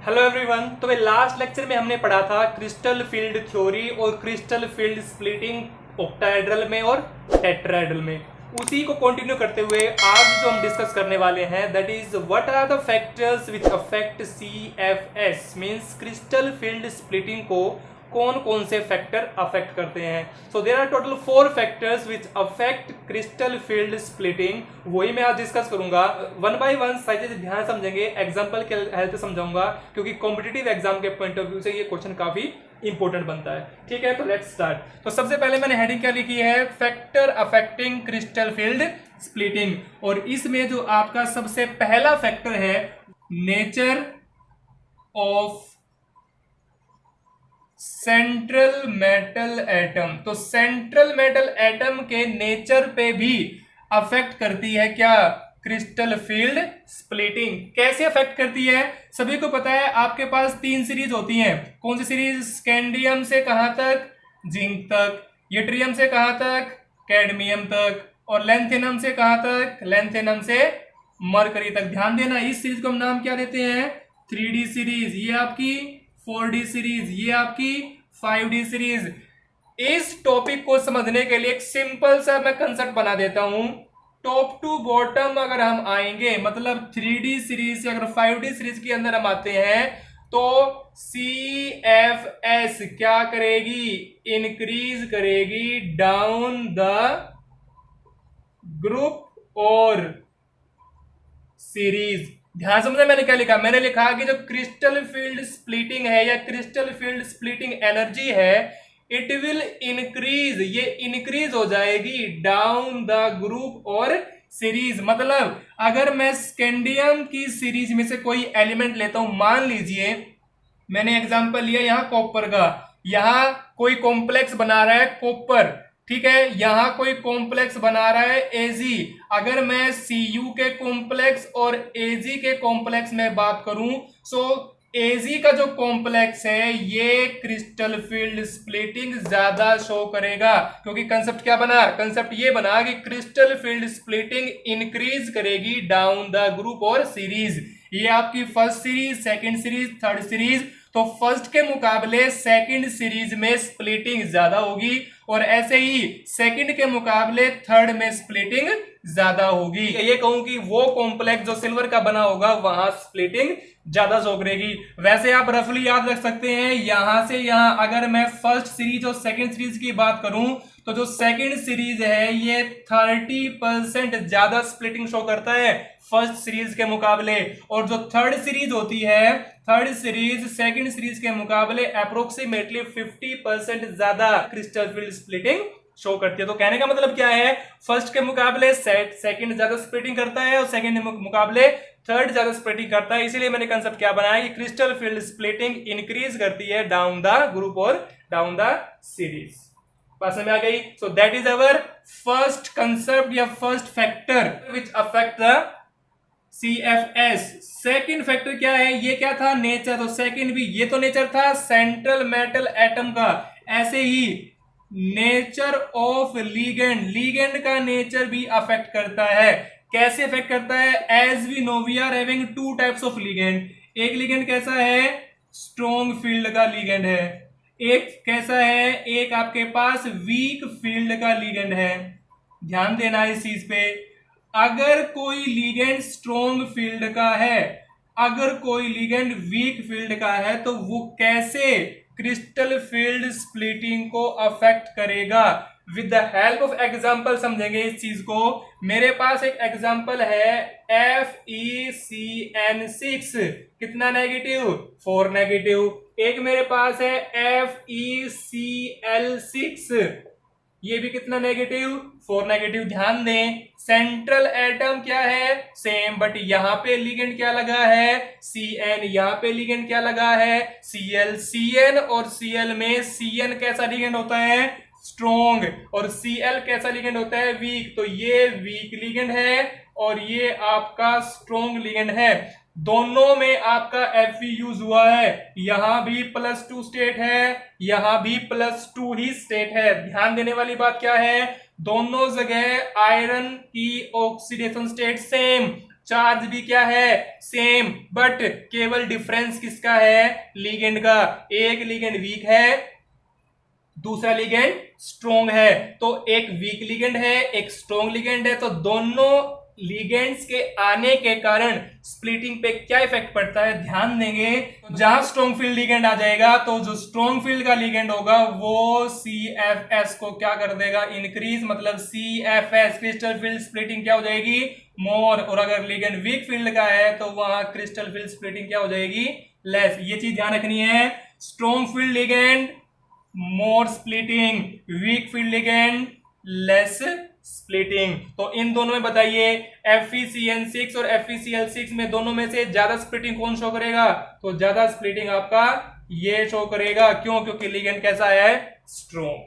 Hello everyone. तो last lecture में हमने पढ़ा था क्रिस्टल फील्ड थ्योरी और क्रिस्टल फील्ड स्प्लिटिंग ऑक्टाहेड्रल में और टेट्राहेड्रल में। उसी को कंटिन्यू करते हुए आज जो हम डिस्कस करने वाले हैं that is what are the factors which affect CFS means crystal field splitting को कौन कौन से फैक्टर अफेक्ट करते हैं। So there are total 4 factors which affect crystal field splitting. वही मैं आज डिस्कस करूंगा वन बाय वन, सारी चीजें ध्यान समझेंगे, एग्जांपल के हेल्प से समझाऊंगा क्योंकि कॉम्पिटिटिव एग्जाम के पॉइंट ऑफ व्यू से ये क्वेश्चन काफी इंपॉर्टेंट बनता है। ठीक है, तो लेट्स स्टार्ट। तो सबसे पहले मैंने हेडिंग क्या लिखी है, factor affecting crystal field splitting, और इसमें जो आपका सबसे पहला फैक्टर है nature of central metal atom. तो सेंट्रल मेटल एटम के नेचर पे भी अफेक्ट करती है क्या, क्रिस्टल फील्ड स्प्लिटिंग। कैसे अफेक्ट करती है, सभी को पता है आपके पास 3 सीरीज होती हैं। कौन सी सीरीज, स्कैंडियम से कहां तक, जिंक तक, यूट्रियम से कहां तक, कैडमियम तक, और लेंथेनम से कहां तक, लेंथेनम से मरकरी तक। ध्यान देना, इस सीरीज को हम नाम क्या देते हैं, 3D सीरीज, ये आपकी 4D सीरीज, ये आपकी 5D सीरीज। इस टॉपिक को समझने के लिए एक सिंपल सा मैं कंसेप्ट बना देता हूं। टॉप टू बॉटम अगर हम आएंगे, मतलब 3D सीरीज से अगर 5D सीरीज के अंदर हम आते हैं तो CFS क्या करेगी, इंक्रीज करेगी डाउन द ग्रुप और सीरीज। ध्यान समझे मैंने क्या लिखा, मैंने लिखा कि जो क्रिस्टल फील्ड स्प्लिटिंग है या क्रिस्टल फील्ड स्प्लिटिंग एनर्जी है इट विल इंक्रीज, ये इंक्रीज हो जाएगी डाउन द ग्रुप और सीरीज। मतलब अगर मैं स्कैंडियम की सीरीज में से कोई एलिमेंट लेता हूं, मान लीजिए मैंने एग्जांपल लिया यहां कॉपर का, यहां कोई कॉम्प्लेक्स बना रहा है कॉपर, ठीक है, यहां कोई कॉम्प्लेक्स बना रहा है Ag। अगर मैं Cu के कॉम्प्लेक्स और Ag के कॉम्प्लेक्स में बात करूं, सो Ag का जो कॉम्प्लेक्स है ये क्रिस्टल फील्ड स्प्लिटिंग ज्यादा शो करेगा, क्योंकि कंसेप्ट क्या बना, कंसेप्ट ये बना कि क्रिस्टल फील्ड स्प्लिटिंग इंक्रीज करेगी डाउन द ग्रुप और सीरीज। ये आपकी first series, second series, third series. तो फर्स्ट के मुकाबले सेकंड सीरीज में स्प्लिटिंग ज्यादा होगी और ऐसे ही सेकंड के मुकाबले थर्ड में स्प्लिटिंग ज्यादा होगी। ये कहूं कि वो कॉम्प्लेक्स जो सिल्वर का बना होगा वहां स्प्लिटिंग ज्यादा शो करेगी। वैसे आप रफली याद रख सकते हैं, यहां से यहां अगर मैं फर्स्ट सीरीज और सेकंड सीरीज की बात करूं तो जो सेकंड सीरीज है ये 30% ज्यादा स्प्लिटिंग शो करता है फर्स्ट सीरीज के मुकाबले, और जो थर्ड सीरीज होती है, थर्ड सीरीज सेकंड सीरीज के मुकाबले अप्रोक्सीमेटली 50% ज्यादा क्रिस्टल फील्ड स्प्लिटिंग शो करती है। तो कहने का मतलब क्या है, फर्स्ट के मुकाबले सेकंड ज्यादा स्प्लिटिंग करता है और सेकंड के मुकाबले थर्ड ज्यादा स्प्लिटिंग करता है। इसीलिए मैंने कंसेप्ट क्या बनाया कि क्रिस्टल फील्ड स्प्लिटिंग इंक्रीज करती है डाउन द ग्रुप और डाउन द सीरीज। पास में आ गई। So that is our first concept या first factor which affect the CFS। Second factor क्या है, ये क्या था, नेचर। तो सेकंड भी, ये तो नेचर था सेंट्रल मेटल एटम का, ऐसे ही नेचर ऑफ लीगेंड, लीगेंड का नेचर भी अफेक्ट करता है। कैसे अफेक्ट करता है, as we know we are having 2 types of ligand. एक लीगेंड कैसा है, स्ट्रॉन्ग फील्ड का लीगेंड है, एक कैसा है, एक आपके पास वीक फील्ड का लीगेंड है। ध्यान देना इस चीज पे, अगर कोई लीगेंड स्ट्रॉन्ग फील्ड का है, अगर कोई लीगेंड वीक फील्ड का है, तो वो कैसे क्रिस्टल फील्ड स्प्लिटिंग को अफेक्ट करेगा। With the help of example समझेंगे इस चीज को। मेरे पास एक एग्जांपल है FeCN6, कितना नेगेटिव, 4 नेगेटिव। एक मेरे पास है FeCl6, ये भी कितना नेगेटिव, 4 नेगेटिव। ध्यान दें सेंट्रल एटम क्या है, सेम, बट यहां पे लिगेंड क्या लगा है, Cn, यहां पे लिगेंड क्या लगा है, Cl। Cn और Cl में Cn कैसा लिगेंड होता है, स्ट्रॉन्ग, और Cl कैसा लिगेंड होता है, वीक। तो ये वीक लिगेंड है और ये आपका स्ट्रॉन्ग लिगेंड है। दोनों में आपका Fe यूज हुआ है, यहां भी +2 स्टेट है, यहां भी +2 ही स्टेट है। ध्यान देने वाली बात क्या है, दोनों जगह आयरन की ऑक्सीडेशन स्टेट सेम, चार्ज भी क्या है, सेम, बट केवल डिफरेंस किसका है, लिगेंड का। एक लिगेंड वीक है, दूसरा लिगेंड स्ट्रॉन्ग है। तो एक वीक लिगेंड है, एक स्ट्रॉन्ग लिगेंड है, तो दोनों लिगेंड्स के आने के कारण स्प्लिटिंग पे क्या इफेक्ट पड़ता है, ध्यान देंगे। जहां स्ट्रॉन्ग फील्ड लिगेंड आ जाएगा तो जो स्ट्रॉन्ग फील्ड का लिगेंड होगा वो CFS को क्या कर देगा, इंक्रीज, मतलब CFS क्रिस्टल फील्ड स्प्लिटिंग क्या हो जाएगी, मोर। और अगर लिगेंड वीक फील्ड का है तो वहां क्रिस्टल फील्ड स्प्लिटिंग क्या हो जाएगी, लेस। ये चीज ध्यान रखनी है, strong field ligand more splitting, weak field ligand less splitting. तो इन दोनों में बताइए FeCN6 और FeCl6 में दोनों में से ज्यादा स्प्लिटिंग कौन शो करेगा, तो ज्यादा स्प्लिटिंग आपका ये शो करेगा। क्यों, क्योंकि लिगेंड कैसा है, स्ट्रॉन्ग।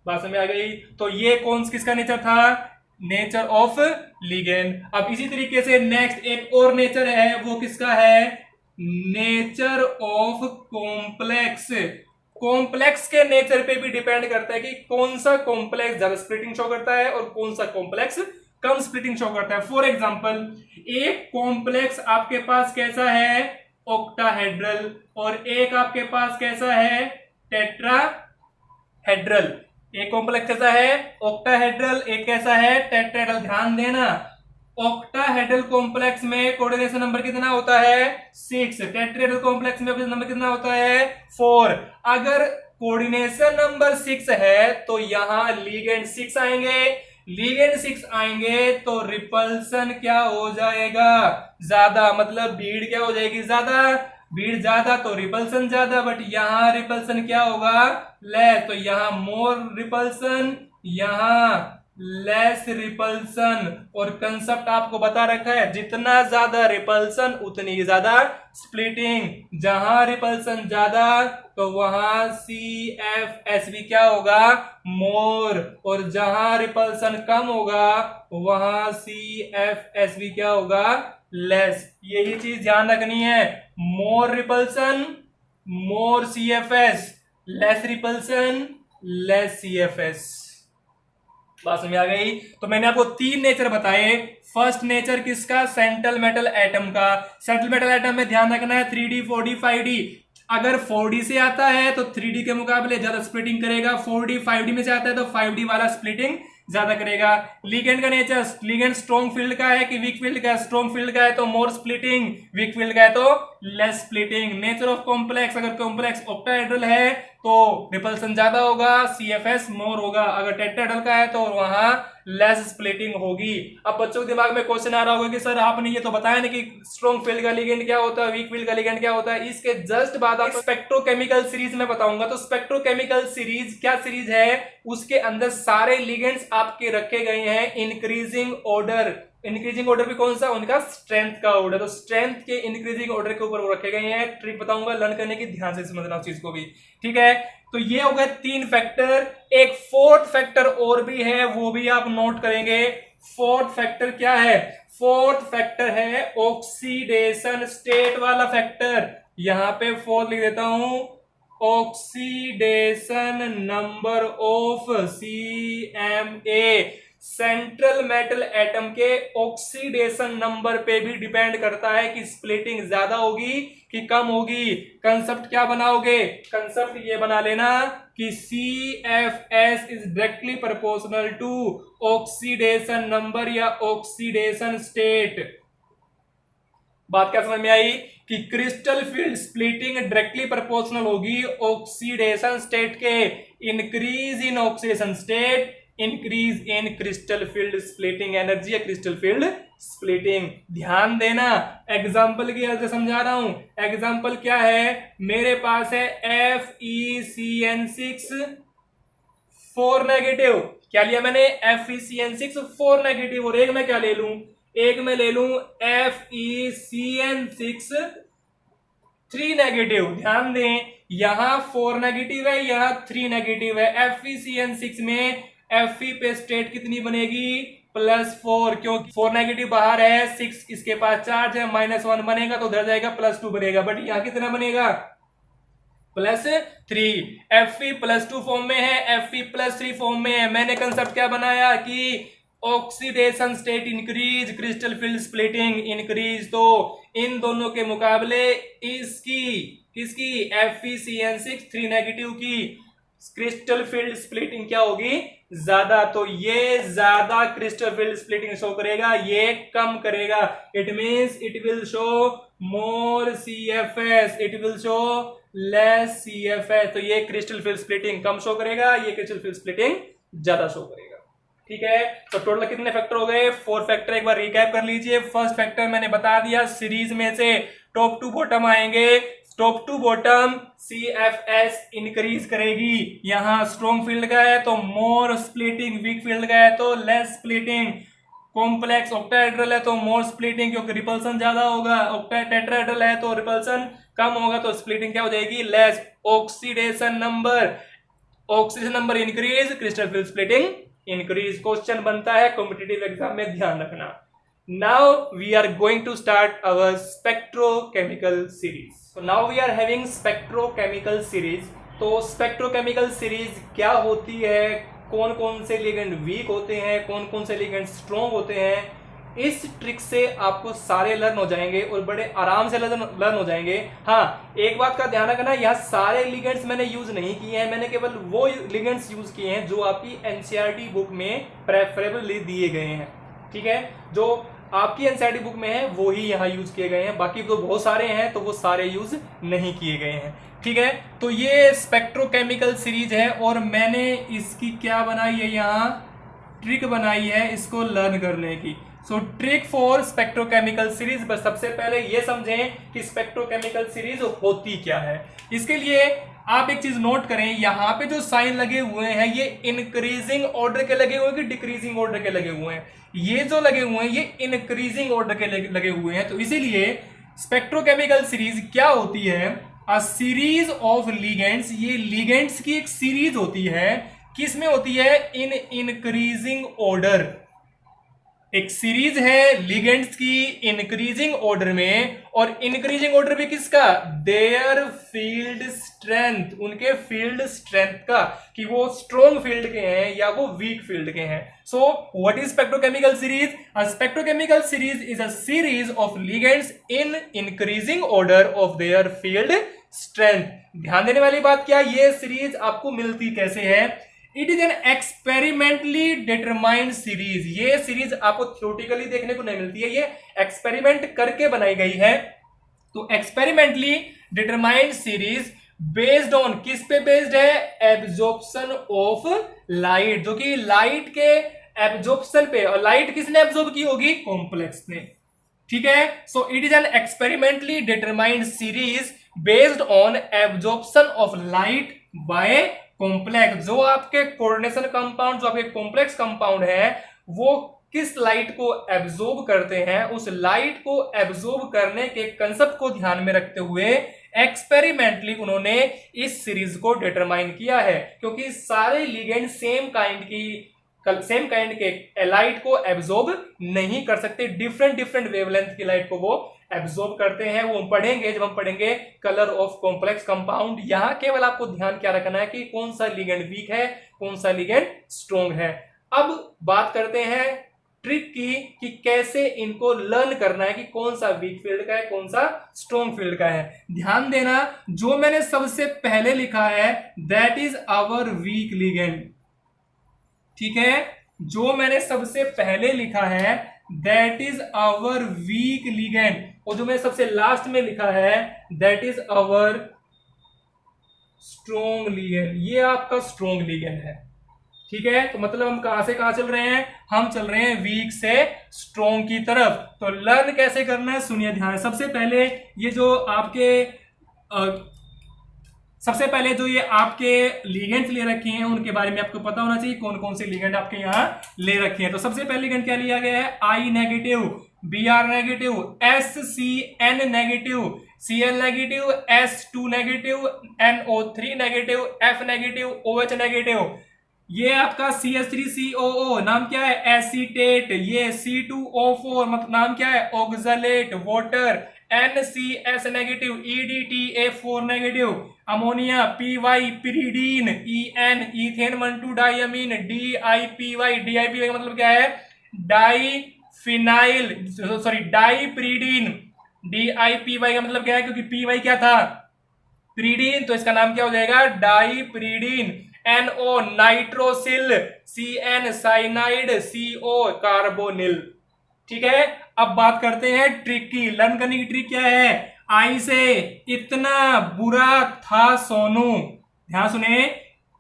बात समझ आ गई। तो ये कौन किसका नेचर था, नेचर ऑफ लिगेंड। अब इसी तरीके से नेक्स्ट एक और नेचर है, वो किसका है, नेचर ऑफ कॉम्प्लेक्स। कॉम्प्लेक्स के नेचर पे भी डिपेंड करता है कि कौन सा कॉम्प्लेक्स ज्यादा स्प्लिटिंग शो करता है और कौन सा कॉम्प्लेक्स कम स्प्लिटिंग शो करता है। फॉर एग्जांपल, एक कॉम्प्लेक्स आपके पास कैसा है, ऑक्टाहेड्रल, और एक आपके पास कैसा है, टेट्राहेड्रल। एक कॉम्प्लेक्स कैसा है, ऑक्टाहेड्रल, एक कैसा है, टेट्राहेड्रल। ध्यान देना, ऑक्टाहेड्रल कॉम्प्लेक्स में कोऑर्डिनेशन नंबर कितना होता है, 6। टेट्राहेड्रल कॉम्प्लेक्स में नंबर कितना होता है, 4। अगर कोऑर्डिनेशन नंबर 6 है तो यहां लीगेंड 6 आएंगे, लीगेंड 6 आएंगे तो रिपल्सन क्या हो जाएगा, ज्यादा, मतलब भीड़ क्या हो जाएगी, ज्यादा। भीड़ ज्यादा तो रिपल्सन ज्यादा, बट यहां रिपल्सन क्या होगा, लेस। तो यहां मोर रिपल्सन, यहां लेस रिपल्सन। और कंसेप्ट आपको बता रखा है, जितना ज्यादा रिपल्सन उतनी ज्यादा स्प्लिटिंग। जहां रिपल्सन ज्यादा तो वहां CFS भी क्या होगा, मोर। और जहां रिपल्सन कम होगा वहां CFS भी क्या होगा, लेस। यही चीज ध्यान रखनी है, मोर रिपल्सन मोर CFS, less repulsion less CFS। बात समझ आ गई। तो मैंने आपको 3 नेचर बताए। फर्स्ट नेचर किसका, सेंट्रल मेटल एटम का। सेंट्रल मेटल एटम में ध्यान रखना है 3D 4D 5D। अगर 4D से आता है तो 3D के मुकाबले ज्यादा स्प्लिटिंग करेगा, 4D 5D में से आता है तो 5D वाला स्प्लिटिंग ज्यादा करेगा। लिगेंड का नेचर, लिगेंड स्ट्रॉन्ग फील्ड का है कि वीक फील्ड का है, स्ट्रॉन्ग फील्ड का है तो मोर स्प्लिटिंग, वीक फील्ड का है तो less splitting. Nature of complex, अगर कॉम्प्लेक्स ऑक्टाहेड्रल है तो रिपल्सन ज्यादा होगा, CFS मोर होगा। अगर टेट्राहेड्रल का है तो वहां लेस स्प्लिटिंग होगी। अब बच्चों के दिमाग में क्वेश्चन आ रहा होगा कि सर आपने ये तो बताया ना कि स्ट्रॉन्ग फील्ड का लिगेंड क्या होता है, वीक फील्ड का लिगेंड क्या होता है। इसके जस्ट बाद आप स्पेक्ट्रोकेमिकल सीरीज में बताऊंगा। तो स्पेक्ट्रोकेमिकल सीरीज क्या सीरीज है, उसके अंदर सारे लिगेंड्स आपके रखे गए हैं इंक्रीजिंग ऑर्डर। इंक्रीजिंग ऑर्डर भी कौन सा, उनका स्ट्रेंथ का ऑर्डर। तो स्ट्रेंथ के इंक्रीजिंग ऑर्डर के ऊपर वो रखे गए हैं। ट्रिक बताऊंगा लर्न करने की, ध्यान से समझना उस चीज को भी, ठीक है। तो ये हो गए 3 फैक्टर। एक फोर्थ फैक्टर और भी है, वो भी आप नोट करेंगे। फोर्थ फैक्टर क्या है, फोर्थ फैक्टर है ऑक्सीडेशन स्टेट वाला फैक्टर। यहां पे फोर्थ लिख देता हूं, oxidation number of CMA। Central metal atom के ऑक्सीडेशन नंबर पे भी डिपेंड करता है कि स्प्लिटिंग ज्यादा होगी कि कम होगी। कंसेप्ट क्या बनाओगे, कंसेप्ट ये बना लेना कि CFS is directly proportional to oxidation number या ऑक्सीडेशन स्टेट। बात क्या समझ में आई कि crystal field splitting directly proportional होगी ऑक्सीडेशन स्टेट के। Increase in oxidation state, increase in crystal field splitting energy या क्रिस्टल फील्ड स्प्लिटिंग। ध्यान देना, एग्जांपल की हेल्प से समझा रहा हूं। एग्जांपल क्या है, मेरे पास है FeCN6 4 नेगेटिव। क्या लिया मैंने, FeCN6 4 नेगेटिव। और एक में क्या ले लूं, एक में ले लूं FeCN6 3 नेगेटिव। ध्यान दें, यहां 4 नेगेटिव है, यहां 3 नेगेटिव है। FeCN6 में Fe पे स्टेट कितनी बनेगी, +4, क्योंकि 4 नेगेटिव बाहर है, 6 इसके पास चार्ज है, -1 बनेगा तो उधर जाएगा +2 बनेगा। बट यहां कितना बनेगा, +3। Fe +2 फॉर्म में है, Fe +3 फॉर्म में है। मैंने कंसेप्ट क्या बनाया कि oxidation state increase, crystal field splitting increase. तो इन दोनों के मुकाबले किसकी Fe6n6 3 नेगेटिव की क्रिस्टल फील्ड स्प्लिटिंग क्या होगी, ज्यादा। तो ये ज्यादा क्रिस्टल फील्ड स्प्लिटिंग शो करेगा, ये कम करेगा। It means it will show more CFS, it will show less CFS। तो ये क्रिस्टल फील्ड स्प्लिटिंग कम शो करेगा, ये क्रिस्टल फील्ड स्प्लिटिंग ज्यादा शो करेगा। ठीक है, तो टोटल कितने फैक्टर हो गए, 4 फैक्टर। एक बार रिकैप कर लीजिए। फर्स्ट फैक्टर मैंने बता दिया, सीरीज में से टॉप टू बॉटम आएंगे। Top to bottom CFS increase करेगी। यहां स्ट्रॉन्ग फील्ड का है तो मोर स्प्लिटिंग, वीक फील्ड का है तो लेस स्प्लिटिंग। कॉम्प्लेक्स ऑक्टाहेड्रल है तो मोर स्प्लिटिंग, क्योंकि रिपल्सन ज्यादा होगा। टेट्राहेड्रल है तो रिपल्सन कम होगा, तो स्प्लिटिंग क्या हो जाएगी, less. Oxidation number increase, crystal field splitting increase. Question बनता है कॉम्पिटिटिव एग्जाम में, ध्यान रखना। Now we are going to start our spectrochemical series. So now we are having spectrochemical series। तो स्पेक्ट्रोकेमिकल सीरीज क्या होती है, कौन कौन से लिगेंड वीक होते हैं, कौन कौन से लिगेंड स्ट्रॉन्ग होते हैं, इस ट्रिक से आपको सारे लर्न हो जाएंगे और बड़े आराम से लर्न हो जाएंगे। हाँ, एक बात का ध्यान रखना, यहाँ सारे लिगेंड्स मैंने यूज नहीं किए हैं, मैंने केवल वो लिगेंड्स यूज किए हैं जो आपकी एनसीईआरटी बुक में प्रेफरेबली दिए गए हैं। ठीक है, जो आपकी एनसीईआरटी बुक में है वो ही यहाँ यूज किए गए हैं, बाकी तो बहुत सारे हैं तो वो सारे यूज नहीं किए गए हैं। ठीक है, तो ये स्पेक्ट्रोकेमिकल सीरीज है और मैंने इसकी क्या बनाई है, यहाँ ट्रिक बनाई है इसको लर्न करने की। सो ट्रिक फॉर स्पेक्ट्रोकेमिकल सीरीज। बस सबसे पहले ये समझें कि स्पेक्ट्रोकेमिकल सीरीज होती क्या है। इसके लिए आप एक चीज नोट करें, यहाँ पे जो साइन लगे हुए हैं ये इंक्रीजिंग ऑर्डर के लगे हुए हैं कि डिक्रीजिंग ऑर्डर के लगे हुए हैं, ये जो लगे हुए हैं ये इंक्रीजिंग ऑर्डर के लगे हुए हैं। तो इसीलिए स्पेक्ट्रोकेमिकल सीरीज क्या होती है, अ सीरीज ऑफ लिगेंड्स। ये लिगेंड्स की एक सीरीज होती है, किस में होती है, इन इंक्रीजिंग ऑर्डर। एक सीरीज है लिगेंड्स की इंक्रीजिंग ऑर्डर में, और इंक्रीजिंग ऑर्डर भी किसका, देयर फील्ड स्ट्रेंथ, उनके फील्ड स्ट्रेंथ का, कि वो स्ट्रॉन्ग फील्ड के हैं या वो वीक फील्ड के हैं। So what is spectrochemical series, a spectrochemical series is a series of ligands in increasing order of their field strength. ध्यान देने वाली बात क्या, ये सीरीज आपको मिलती कैसे है, it is an experimentally determined series. ये सीरीज आपको थ्योरेटिकली देखने को नहीं मिलती है, ये एक्सपेरिमेंट करके बनाई गई है। तो experimentally determined series based on, किस पे बेस्ड है, एब्जॉर्प्शन ऑफ लाइट, जो कि लाइट के एब्जॉर्प्शन पे, और लाइट किसने एब्जॉर्ब की होगी, कॉम्प्लेक्स ने। ठीक है, so it is an experimentally determined series based on absorption of light by complex. जो आपके कोऑर्डिनेशन कंपाउंड, जो आपके कॉम्प्लेक्स कंपाउंड है, वो किस लाइट को एब्जॉर्ब करते हैं, उस लाइट को एब्जॉर्ब करने के कंसेप्ट को ध्यान में रखते हुए एक्सपेरिमेंटली उन्होंने इस सीरीज को डिटरमाइन किया है। क्योंकि सारे लिगेंड सेम काइंड के लाइट को एब्जॉर्ब नहीं कर सकते, डिफरेंट वेवलेंथ की लाइट को वो एब्जॉर्ब करते हैं। वो हम पढ़ेंगे जब हम पढ़ेंगे कलर ऑफ कॉम्प्लेक्स कंपाउंड। यहां केवल आपको ध्यान क्या रखना है कि कौन सा लिगेंड वीक है, कौन सा लिगेंड स्ट्रॉन्ग है। अब बात करते हैं ट्रिक की कि कैसे इनको लर्न करना है कि कौन सा वीक फील्ड का है, कौन सा स्ट्रॉन्ग फील्ड का है। ध्यान देना, जो मैंने सबसे पहले लिखा है that is our weak ligand. ठीक है, जो मैंने सबसे पहले लिखा है that is our weak ligand, और जो मैंने सबसे लास्ट में लिखा है that is our strong ligand, ये आपका स्ट्रॉन्ग लिगेंड है। ठीक है, तो मतलब हम कहां से कहां चल रहे हैं, हम चल रहे हैं वीक से स्ट्रॉन्ग की तरफ। तो लर्न कैसे करना है, सुनिए ध्यान। सबसे पहले ये जो आपके लिगेंड्स ले रखे हैं उनके बारे में आपको पता होना चाहिए, कौन कौन से लिगेंड आपके यहाँ ले रखे हैं। तो सबसे पहले लिगेंड क्या लिया गया है, I negative, Br negative, SCN negative, Cl negative, S2 negative, NO3 negative, F negative, OH negative. ये आपका CH3COO नाम क्या है, एसीटेट। ये C2O4 मतलब नाम क्या है, oxalate water. NCS negative, EDTA4 negative, ammonia, PY pyridine, EN ethane 1,2 डाइअमीन, DIPY का मतलब क्या है, डाईफिनाइल सॉरी डाईप्रीडीन, DIPY का मतलब क्या है, क्योंकि PY क्या था, प्रीडीन, तो इसका नाम क्या हो जाएगा डाईप्रीडीन। NO nitrosyl, CN cyanide, CO carbonyl. ठीक है, अब बात करते हैं ट्रिक की। लर्न करने की ट्रिक क्या है, आई से इतना बुरा था सोनू, ध्यान सुने,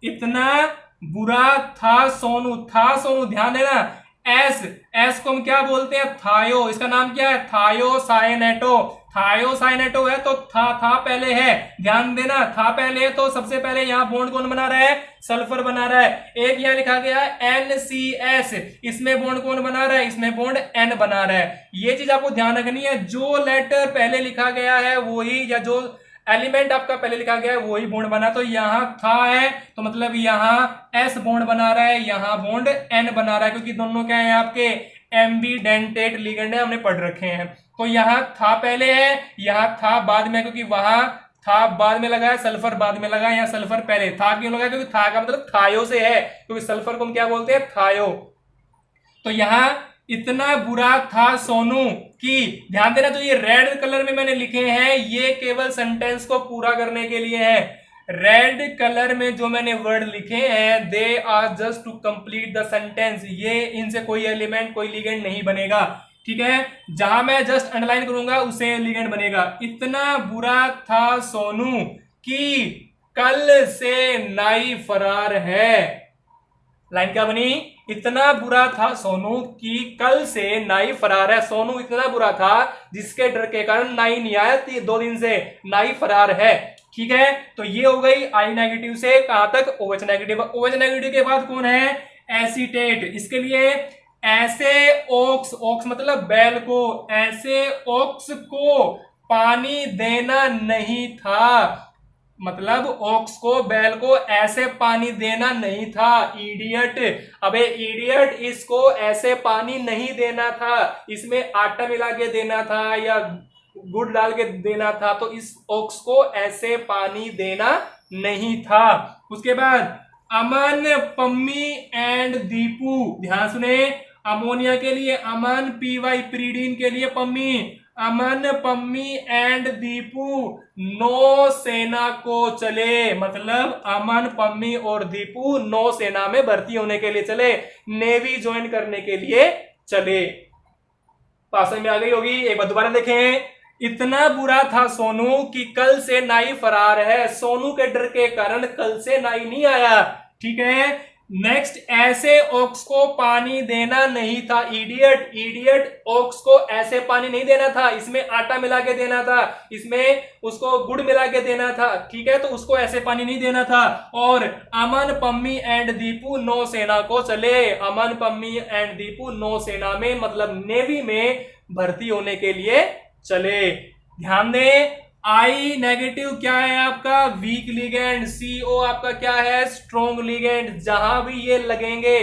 इतना बुरा था सोनू, था सोनू, ध्यान देना। एस को हम क्या बोलते हैं, थायो, इसका नाम क्या है थायोसाइनेटो, थायोसाइनेटो है तो था पहले है, ध्यान देना, था पहले है तो सबसे पहले यहां बॉन्ड कौन बना रहा है, सल्फर बना रहा है। एक यहां लिखा गया है NCS, इसमें बॉन्ड कौन बना रहा है, इसमें बॉन्ड N बना रहा है। ये चीज आपको ध्यान रखनी है, जो लेटर पहले लिखा गया है वही, या जो एलिमेंट आपका पहले लिखा गया है वही बॉन्ड बना, तो यहां था है तो मतलब यहां S बॉन्ड बना रहा है, यहां बॉन्ड N बना रहा है, क्योंकि दोनों क्या है आपके एम्बीडेंटेट लिगेंड है, हमने पढ़ रखे हैं। तो यहां था पहले है, यहां था बाद में, क्योंकि वहां था बाद में लगा है, सल्फर बाद में लगा है, यहाँ सल्फर पहले, था क्यों लगा, क्योंकि था का मतलब थायो से है, क्योंकि सल्फर को हम क्या बोलते हैं थायो। तो यहां इतना बुरा था सोनू की, ध्यान देना, जो ये रेड कलर में मैंने लिखे हैं ये केवल सेंटेंस को पूरा करने के लिए है। रेड कलर में जो मैंने वर्ड लिखे हैं they are just to complete the sentence, ये इनसे कोई एलिमेंट कोई लिगेंड नहीं बनेगा। ठीक है, जहां मैं जस्ट अंडरलाइन करूंगा उससे लिगेंड बनेगा। इतना बुरा था सोनू कि कल से नाई फरार है, लाइन क्या बनी, इतना बुरा था सोनू कि कल से नाई फरार है। सोनू इतना बुरा था जिसके डर के कारण नाई नहीं आया 2 दिन से, नाई फरार है। ठीक है, तो ये हो गई आई नेगेटिव से कहां तक, OH नेगेटिव। OH नेगेटिव के बाद कौन है, एसीटेट। इसके लिए ऐसे ओक्स, ओक्स मतलब बैल को, ऐसे ओक्स को पानी देना नहीं था, मतलब ओक्स को बैल को ऐसे पानी देना नहीं था, इडियट। अबे इडियट, इसको ऐसे पानी नहीं देना था, इसमें आटा मिला के देना था या गुड़ डाल के देना था, तो इस ओक्स को ऐसे पानी देना नहीं था। उसके बाद अमन, पम्मी एंड दीपू, ध्यान सुने, अमोनिया के लिए अमन, PY प्रीडीन के लिए पम्मी, अमन, पम्मी एंड दीपू नौसेना को चले, मतलब अमन, पम्मी और दीपू नौसेना में भर्ती होने के लिए चले, नेवी ज्वाइन करने के लिए चले। पास में आ गई होगी, एक बार दोबारा देखें। इतना बुरा था सोनू कि कल से नाई फरार है, सोनू के डर के कारण कल से नाई नहीं आया। ठीक है, नेक्स्ट, ऐसे ओक्स को पानी देना नहीं था, इडियट, इडियट, ओक्स को ऐसे पानी नहीं देना था, इसमें आटा मिला के देना था, इसमें उसको गुड़ मिला के देना था। ठीक है, तो उसको ऐसे पानी नहीं देना था। और अमन, पम्मी एंड दीपू नौसेना को चले, अमन, पम्मी एंड दीपू नौसेना में मतलब नेवी में भर्ती होने के लिए चले। ध्यान दें, आई नेगेटिव क्या है आपका, वीक लिगेंड, CO आपका क्या है, स्ट्रॉन्ग लिगेंड। जहां भी ये लगेंगे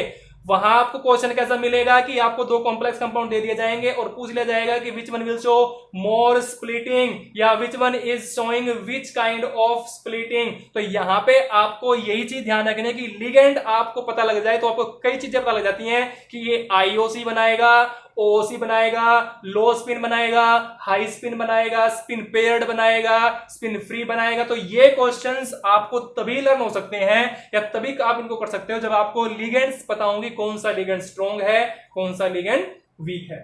वहां आपको क्वेश्चन कैसा मिलेगा कि आपको 2 कॉम्प्लेक्स कंपाउंड दे दिए जाएंगे और पूछ लिया जाएगा कि which one will show more splitting, या which one is showing which kind of splitting. तो यहां पे आपको यही चीज ध्यान रखनी है कि लिगेंड आपको पता लग जाए तो आपको कई चीजें पता लग जाती हैं कि ये IOC बनाएगा, OC बनाएगा, लो स्पिन बनाएगा, हाई स्पिन बनाएगा, स्पिन पेयर्ड बनाएगा, स्पिन फ्री बनाएगा। तो ये क्वेश्चंस आपको तभी लर्न हो सकते हैं या तभी आप इनको कर सकते हो जब आपको लिगेंड्स पता होंगे, कौन सा लिगेंड स्ट्रॉन्ग है, कौन सा लिगेंड वीक है।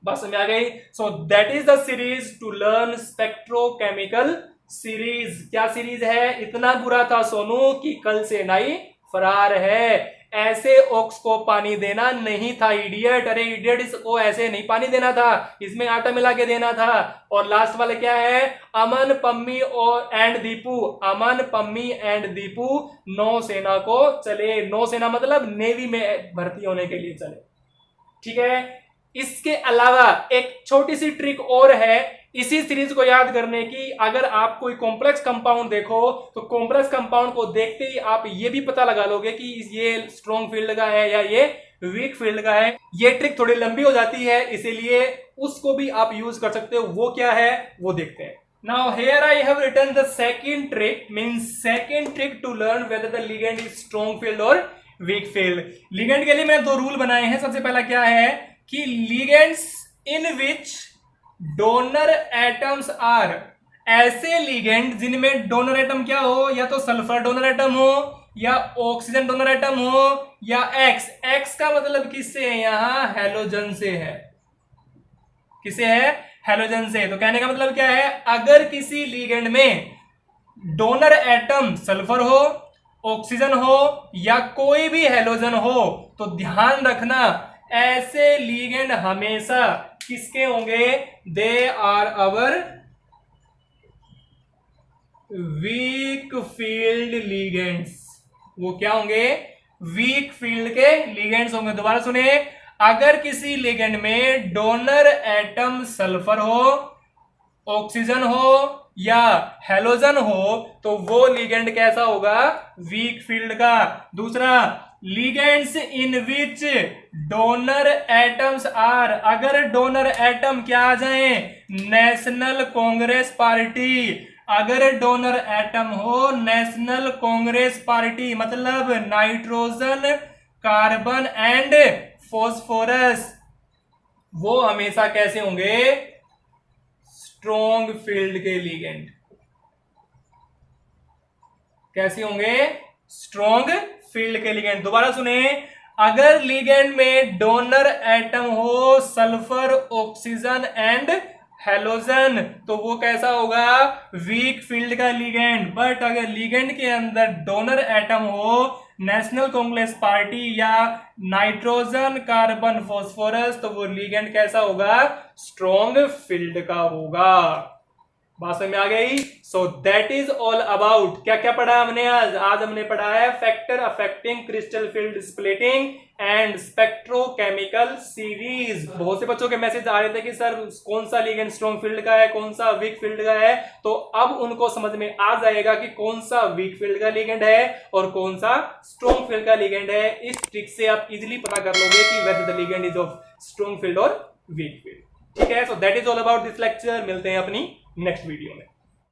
बात समझ आ गई। So that is the series to learn spectrochemical series. क्या सीरीज है, इतना बुरा था सोनू कि कल से नाई फरार है, ऐसे ओक्स को पानी देना नहीं था, इडियट, अरे इडियट, इसको ऐसे नहीं पानी देना था, इसमें आटा मिला के देना था। और लास्ट वाले क्या है, अमन, पम्मी और and Deepu, Aman, Pammi and Deepu नौसेना को चले, नौसेना मतलब नेवी में भर्ती होने के लिए चले। ठीक है, इसके अलावा एक छोटी सी ट्रिक और है इसी सीरीज को याद करने की। अगर आप कोई कॉम्प्लेक्स कंपाउंड देखो तो कॉम्प्लेक्स कंपाउंड को देखते ही आप ये भी पता लगा लोगे कि ये स्ट्रॉन्ग फील्ड का है या ये वीक फील्ड का है। ये ट्रिक थोड़ी लंबी हो जाती है, इसीलिए उसको भी आप यूज कर सकते हो। वो क्या है वो देखते हैं। Now here I have written the second trick, means second trick to learn whether the ligand is strong field or week field. Ligand के लिए मैंने दो रूल बनाए हैं। सबसे पहला क्या है कि ligands in which donor atoms are, ऐसे लिगेंड जिनमें डोनर एटम क्या हो, या तो सल्फर डोनर एटम हो या ऑक्सीजन डोनर एटम हो या एक्स। एक्स का मतलब किससे है, यहां हैलोजन से है। किसे है, हैलोजन से। तो कहने का मतलब क्या है, अगर किसी लिगेंड में डोनर एटम सल्फर हो, ऑक्सीजन हो या कोई भी हैलोजन हो, तो ध्यान रखना ऐसे लिगेंड हमेशा किसके होंगे, they are our weak field ligands. वो क्या होंगे, वीक फील्ड के लिगेंड्स होंगे। दोबारा सुने, अगर किसी लिगेंड में डोनर एटम सल्फर हो, ऑक्सीजन हो या हैलोजन हो, तो वो लिगेंड कैसा होगा, वीक फील्ड का। दूसरा, ligands in which donor atoms are, अगर डोनर एटम क्या आ जाए, नेशनल कांग्रेस पार्टी। अगर डोनर एटम हो नेशनल कांग्रेस पार्टी, मतलब नाइट्रोजन, कार्बन एंड फॉस्फोरस, वो हमेशा कैसे होंगे, स्ट्रॉन्ग फील्ड के लिगेंड। कैसे होंगे, स्ट्रॉन्ग फील्ड के लिगेंड। दोबारा सुने, अगर लिगेंड में डोनर एटम हो सल्फर, ऑक्सीजन एंड हैलोजन, तो वो कैसा होगा, वीक फील्ड का लिगेंड। बट अगर लिगेंड के अंदर डोनर एटम हो नेशनल कांग्रेस पार्टी या नाइट्रोजन, कार्बन, फॉस्फोरस, तो वो लिगेंड कैसा होगा, स्ट्रॉन्ग फील्ड का होगा। बात समझ में आ गई। So that is all about, क्या क्या पढ़ा हमने आज हमने पढ़ा है factor affecting crystal field splitting and spectrochemical series. बहुत से बच्चों के मैसेज आ रहे थे कि सर कौन सा लिगेंड स्ट्रॉन्ग फील्ड का है, कौन सा वीक फील्ड का है। तो अब उनको समझ में आ जाएगा कि कौन सा वीक फील्ड का लिगेंड है और कौन सा स्ट्रॉन्ग फील्ड का लिगेंड है। इस ट्रिक से आप इजिली पता कर लोगे कि whether the ligand is of strong field और वीक फील्ड। ठीक है, सो that is all about this lecture. मिलते हैं अपनी नेक्स्ट वीडियो में।